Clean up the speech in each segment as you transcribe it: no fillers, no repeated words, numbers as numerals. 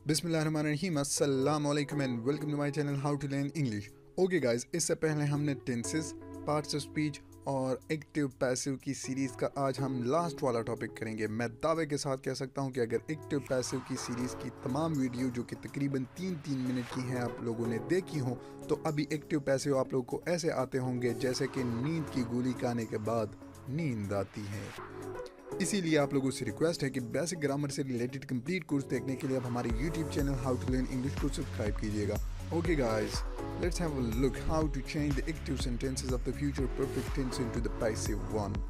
बिस्मिल्लाहिर्रहमानिर्रहीम अस्सलाम वालेकुम and welcome to my channel how to learn English. Okay guys, इससे पहले हमने टेंसेस, पार्ट्स ऑफ स्पीच और एक्टिव पैसिव की सीरीज़ का आज हम लास्ट वाला टॉपिक करेंगे। मैं दावे के साथ कह सकता हूं कि अगर एक्टिव पैसिव की सीरीज़ की तमाम वीडियो जो कि तकरीबन 3-3 मिनट की हैं आप लोगों ने देखी हो, तो अभी एक्टिव पैसिव आप लोगों को ऐसे आते होंगे जैसे कि नींद की गोली खाने के बाद नींद आती है। इसीलिए आप लोगों से रिक्वेस्ट है कि बेसिक ग्रामर से रिलेटेड कंप्लीट कोर्स देखने के लिए आप हमारे YouTube channel how to learn English को सब्सक्राइब कीजिएगा। Okay guys, let's have a look how to change the active sentences of the future perfect tense into the passive one.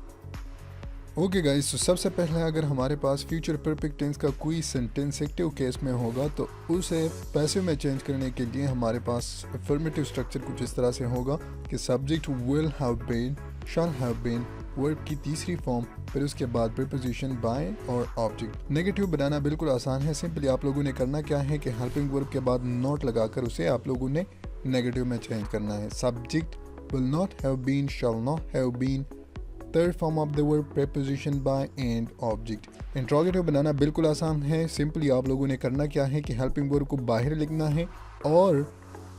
Okay guys, तो सबसे पहले अगर हमारे पास फ्यूचर परफेक्ट टेंस का कोई sentence active case में होगा तो उसे पैसिव में चेंज करने के लिए हमारे पास अफर्मेटिव स्ट्रक्चर कुछ इस तरह से होगा कि subject will have been, shall have been, verb की तीसरी फॉर्म, फिर उसके बाद प्रीपोजिशन बाय और ऑब्जेक्ट। नेगेटिव बनाना बिल्कुल आसान है। सिंपली आप लोगों ने करना क्या है कि हेल्पिंग वर्ब के बाद नॉट लगाकर उसे आप लोगों ने नेगेटिव में चेंज करना है। Subject will not have been, shall not have been, third form of the verb preposition by and object. Interrogative बनाना बिल्कुल आसान है। सिंपली आप लोगों ने करना क्या है कि हेल्पिंग वर्ब को बाहर लिखना है और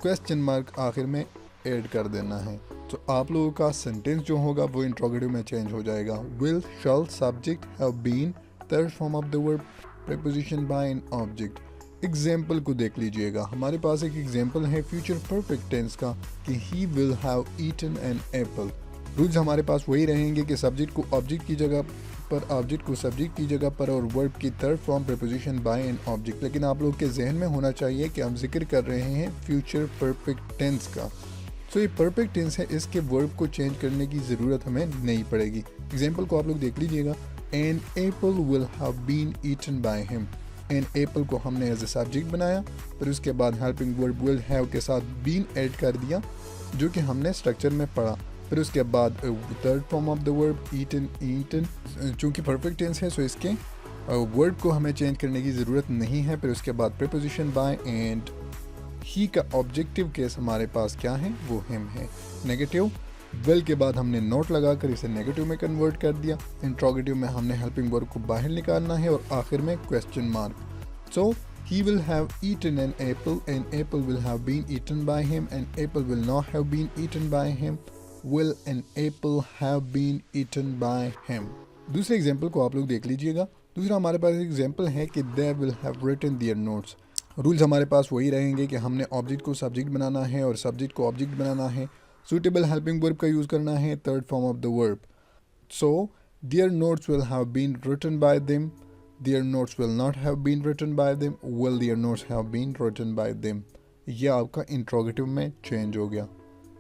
क्वेश्चन मार्क आखिर में ऐड कर देना है। तो आप लोगों का सेंटेंस जो होगा वो इंट्रोगेटिव में चेंज हो जाएगा। Will, shall, subject, have been, third form of the verb preposition by and object. Example को देख लीजिएगा। हमारे पास एक एग्जाम्पल है फ्यूचर परफेक्ट टेंस का कि he will have eaten an apple. Rules हमारे पास वही रहेंगे कि सब्जेक्ट को ऑब्जेक्ट की जगह पर, ऑब्जेक्ट को सब्जेक्ट की जगह पर और वर्ब की third form preposition by and object. लेकिन आप लोग के जहन में होना चाहिए कि हम जिक्र कर रहे हैं फ्यूचर परफेक्ट टेंस का। तो ये परफेक्ट टेंस है, इसके वर्ब को चेंज करने की ज़रूरत हमें नहीं पड़ेगी। एग्जाम्पल को आप लोग देख लीजिएगा। An apple will have been eaten by him. An apple को हमने एज ए सब्जेक्ट बनाया, फिर उसके बाद हेल्पिंग वर्ब विल हैव के साथ बीन ऐड कर दिया जो कि हमने स्ट्रक्चर में पढ़ा। फिर उसके बाद third form of the verb eaten, eaten चूँकि परफेक्ट टेंस है सो इसके वर्ब को हमें चेंज करने की ज़रूरत नहीं है। फिर उसके बाद प्रीपोजिशन बाय एंड ही का ऑब्जेक्टिव केस हमारे पास क्या है, वो हिम है। नेगेटिव विल के बाद हमने नोट लगाकर इसे नेगेटिव में कन्वर्ट कर दिया। इंट्रोगेटिव में हमने हेल्पिंग वर्ब को बाहर निकालना है और आखिर में question mark. So he will have eaten an apple will have been eaten by him, an apple will not have been eaten by him, will an apple have been eaten by him। दूसरे example को आप लोग देख लीजिएगा। दूसरा हमारे पास example है कि they will have written their notes। Rules हमारे पास वही रहेंगे कि हमने ऑब्जेक्ट को सब्जेक्ट बनाना है और सब्जेक्ट को ऑब्जेक्ट बनाना है। सूटेबल हेल्पिंग वर्ब का यूज़ करना है, third form of the verb. So their notes will have been written by them, their notes will not have been written by them, will their notes have been written by them. ये आपका interrogative में change हो गया।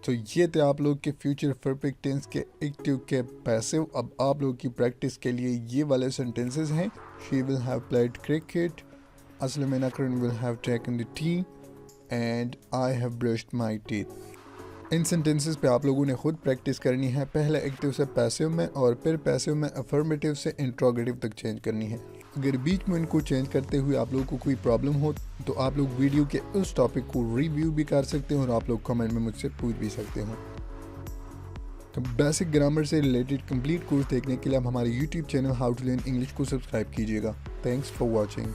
तो ये थे आप लोग के फ्यूचर परफेक्ट टेंस के एक्टिव के पैसिव। अब आप लोग की प्रैक्टिस के लिए ये वाले सेंटेंसेस हैं। She will have played cricket, Aslam and Akran will have taken the tea and I have brushed my teeth। In sentences पे आप लोगों ने खुद प्रैक्टिस करनी है। पहले एक्टिव से पैसिव में और फिर पैसिव में अफर्मेटिव से इंट्रोगेटिव तक चेंज करनी है। अगर बीच में इनको चेंज करते हुए आप लोगों को कोई प्रॉब्लम हो तो आप लोग वीडियो के उस टॉपिक को रिव्यू भी कर सकते हो और आप लोग कमेंट में मुझसे पूछ भी सकते हो। तो बेसिक ग्रामर से रिलेटेड कंप्लीट कोर्स देखने के लिए आप हमारे YouTube channel how to learn English को सब्सक्राइब कीजिएगा। Thanks for watching.